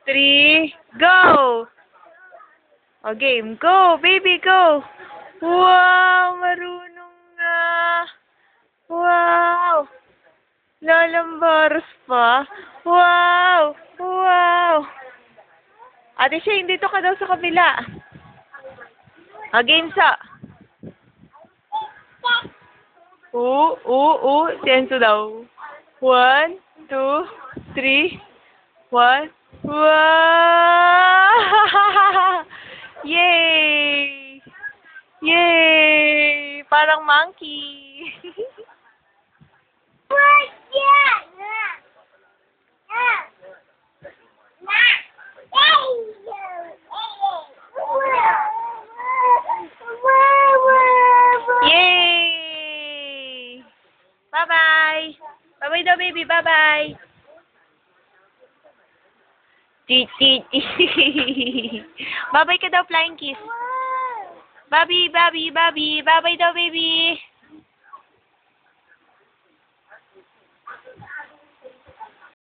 3, go! O, game. Go, baby, go! Wow, marunong na! Wow! Lalambaros pa? Wow! Wow! Ate Shane, dito ka daw sa kabila. O, game sa. Si Enzo daw. 1, 2, 3, 1. Wow! Yay! Yay! Parang monkey. Yay! Bye-bye. Bye-bye daw, baby. Bye-bye. Bye-bye ka daw, flying kiss. Bye-bye daw, baby.